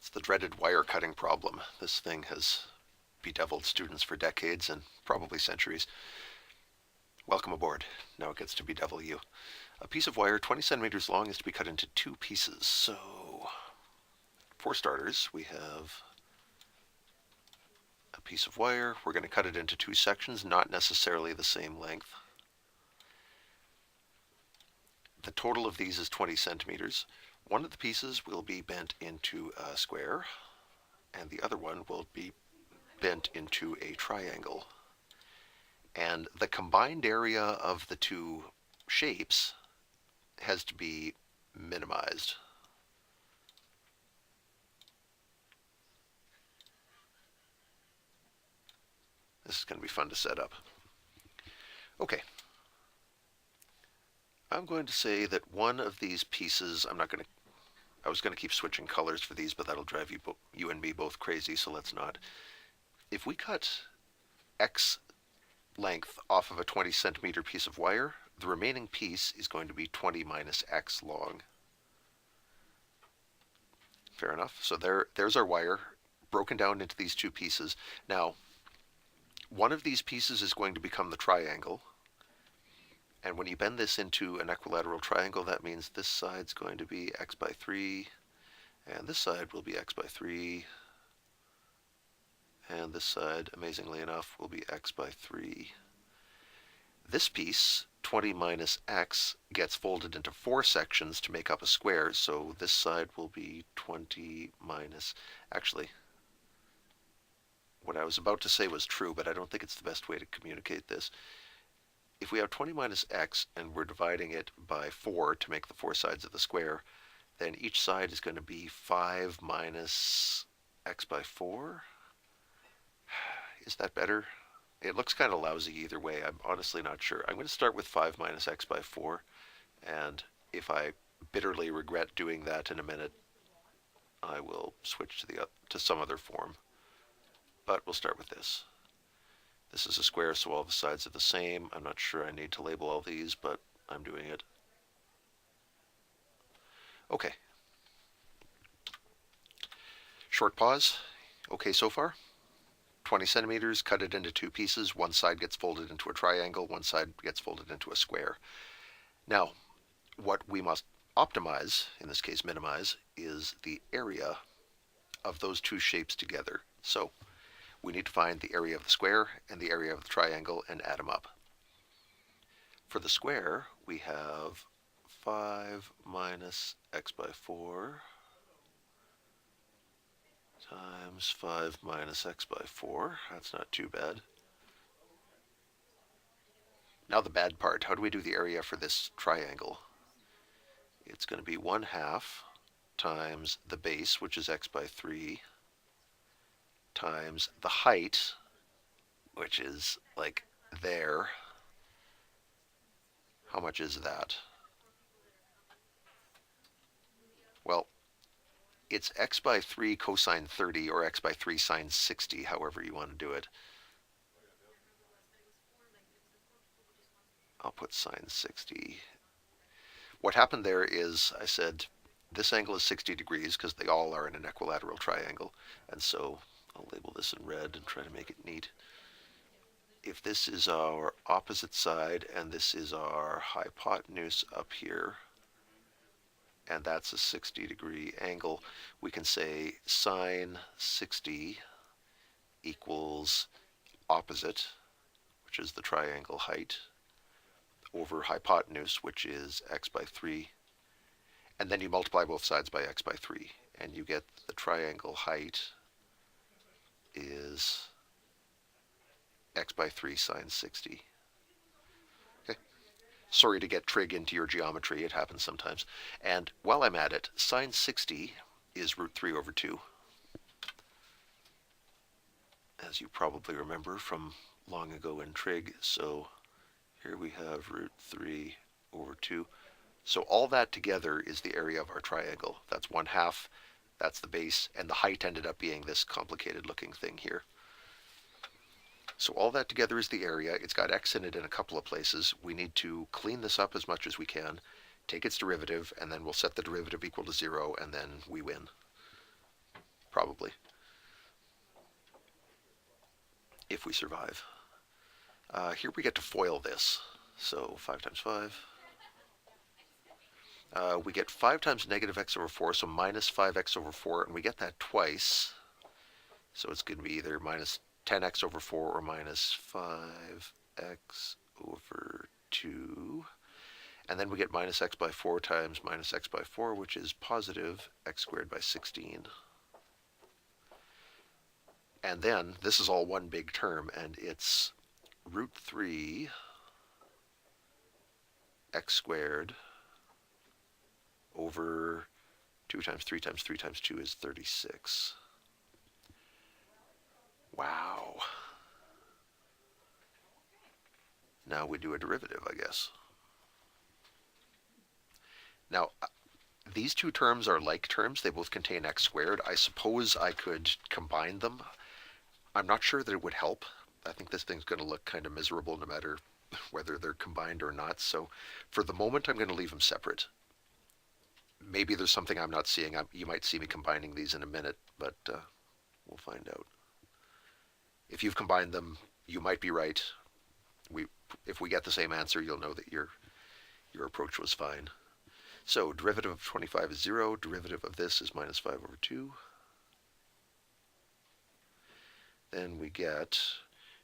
It's the dreaded wire cutting problem. This thing has bedeviled students for decades and probably centuries. Welcome aboard. Now it gets to bedevil you. A piece of wire 20 centimeters long is to be cut into two pieces. So, for starters, we have a piece of wire. We're going to cut it into two sections, not necessarily the same length. The total of these is 20 centimeters. One of the pieces will be bent into a square, and the other one will be bent into a triangle. And the combined area of the two shapes has to be minimized. This is going to be fun to set up. Okay. I'm going to say that one of these pieces, I was going to keep switching colors for these, but that'll drive you and me both crazy, so let's not. If we cut X length off of a 20 centimeter piece of wire, the remaining piece is going to be 20 minus X long. Fair enough. So there's our wire broken down into these two pieces. Now, one of these pieces is going to become the triangle. And when you bend this into an equilateral triangle, that means this side's going to be x by 3, and this side will be x by 3, and this side, amazingly enough, will be x by 3. This piece, 20 minus x, gets folded into 4 sections to make up a square, so this side will be 20 minus... Actually, what I was about to say was true, but I don't think it's the best way to communicate this. If we have 20 minus x and we're dividing it by 4 to make the 4 sides of the square, then each side is going to be 5 minus x by 4. Is that better? It looks kind of lousy either way. I'm honestly not sure. I'm going to start with 5 minus x by 4, and if I bitterly regret doing that in a minute, I will switch to some other form. But we'll start with this. This is a square, so all the sides are the same. I'm not sure I need to label all these, but I'm doing it. Okay. Short pause. Okay so far? 20 centimeters, cut it into two pieces. One side gets folded into a triangle, one side gets folded into a square. Now, what we must optimize, in this case minimize, is the area of those two shapes together. So, we need to find the area of the square and the area of the triangle and add them up. For the square, we have 5 minus x by 4 times 5 minus x by 4. That's not too bad. Now the bad part. How do we do the area for this triangle? It's going to be 1/2 times the base, which is x by 3, times the height, which is like there. How much is that? Well, it's x by 3 cosine 30 or x by 3 sine 60, however you want to do it. I'll put sine 60. What happened there is I said this angle is 60 degrees because they all are in an equilateral triangle, and so I'll label this in red and try to make it neat. If this is our opposite side and this is our hypotenuse up here, and that's a 60-degree angle, we can say sine 60 equals opposite, which is the triangle height, over hypotenuse, which is x by 3. And then you multiply both sides by x by 3, and you get the triangle height is x by 3 sine 60. Okay. Sorry to get trig into your geometry, it happens sometimes. And while I'm at it, sine 60 is root 3 over 2. As you probably remember from long ago in trig, so here we have root 3 over 2. So all that together is the area of our triangle. That's 1/2, that's the base, and the height ended up being this complicated looking thing here. So all that together is the area. It's got x in it in a couple of places. We need to clean this up as much as we can, take its derivative, and then we'll set the derivative equal to 0, and then we win. probably, if we survive. Here we get to FOIL this. So 5 times 5. We get 5 times negative x over 4, so minus 5x over 4, and we get that twice. So it's going to be either minus 10x over 4 or minus 5x over 2. And then we get minus x by 4 times minus x by 4, which is positive x squared by 16. And then this is all one big term, and it's root 3 x squared over 2 times 3 times 3 times 2 is 36. Wow. Now we do a derivative, I guess. Now, these two terms are like terms. They both contain x squared. I suppose I could combine them. I'm not sure that it would help. I think this thing's going to look kind of miserable no matter whether they're combined or not. So for the moment, I'm going to leave them separate. Maybe there's something I'm not seeing. You might see me combining these in a minute, but we'll find out. If you've combined them, you might be right. If we get the same answer, you'll know that your approach was fine. So derivative of 25 is 0. Derivative of this is minus 5 over 2. Then we get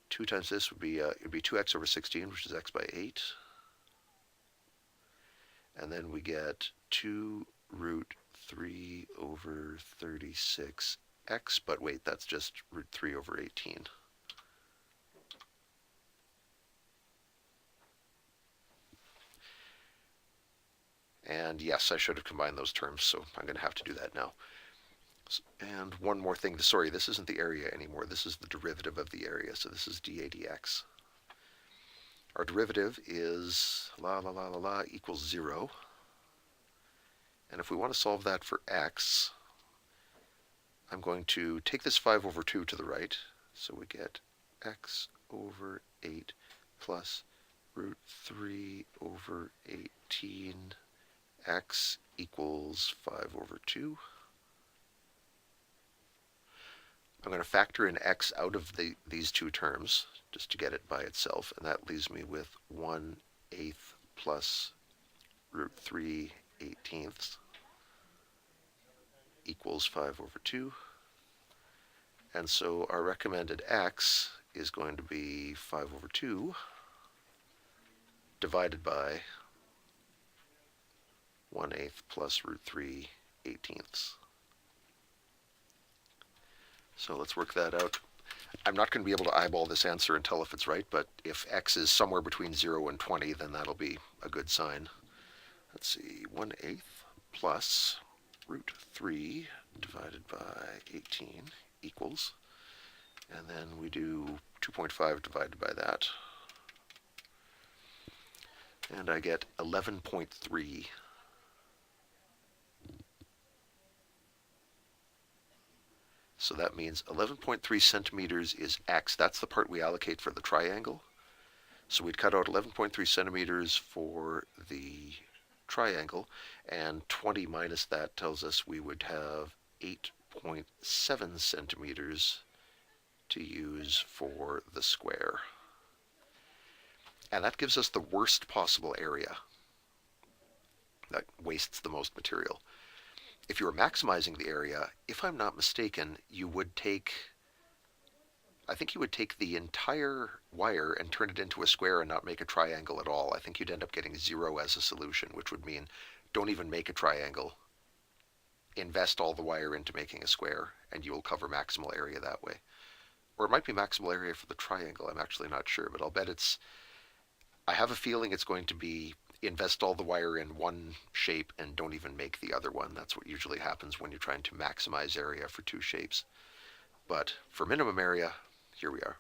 2 times this would be it'd be 2x over 16, which is x by 8. And then we get 2 root 3 over 36x, but wait, that's just root 3 over 18. And yes, I should have combined those terms, so I'm going to have to do that now. And one more thing, sorry, this isn't the area anymore. This is the derivative of the area, so this is dA dx. Our derivative is equals 0. And if we want to solve that for x, I'm going to take this 5 over 2 to the right, so we get x over 8 plus root 3 over 18 x equals 5 over 2. I'm going to factor in x out of these two terms just to get it by itself, and that leaves me with 1/8 plus root 3 18ths equals 5 over 2. And so our recommended x is going to be 5 over 2 divided by 1/8 plus root 3 18ths. So let's work that out. I'm not going to be able to eyeball this answer and tell if it's right, but if x is somewhere between 0 and 20, then that'll be a good sign. Let's see, 1/8 plus root 3 divided by 18 equals, and then we do 2.5 divided by that, and I get 11.3. So that means 11.3 centimeters is x. That's the part we allocate for the triangle. So we'd cut out 11.3 centimeters for the triangle, and 20 minus that tells us we would have 8.7 centimeters to use for the square. And that gives us the worst possible area. That wastes the most material. If you were maximizing the area, if I'm not mistaken, you would take, I think you would take the entire wire and turn it into a square and not make a triangle at all. I think you'd end up getting 0 as a solution, which would mean don't even make a triangle. Invest all the wire into making a square, and you will cover maximal area that way. Or it might be maximal area for the triangle. I'm actually not sure, but I'll bet I have a feeling it's going to be invest all the wire in one shape and don't even make the other one. That's what usually happens when you're trying to maximize area for two shapes. But for minimum area, here we are.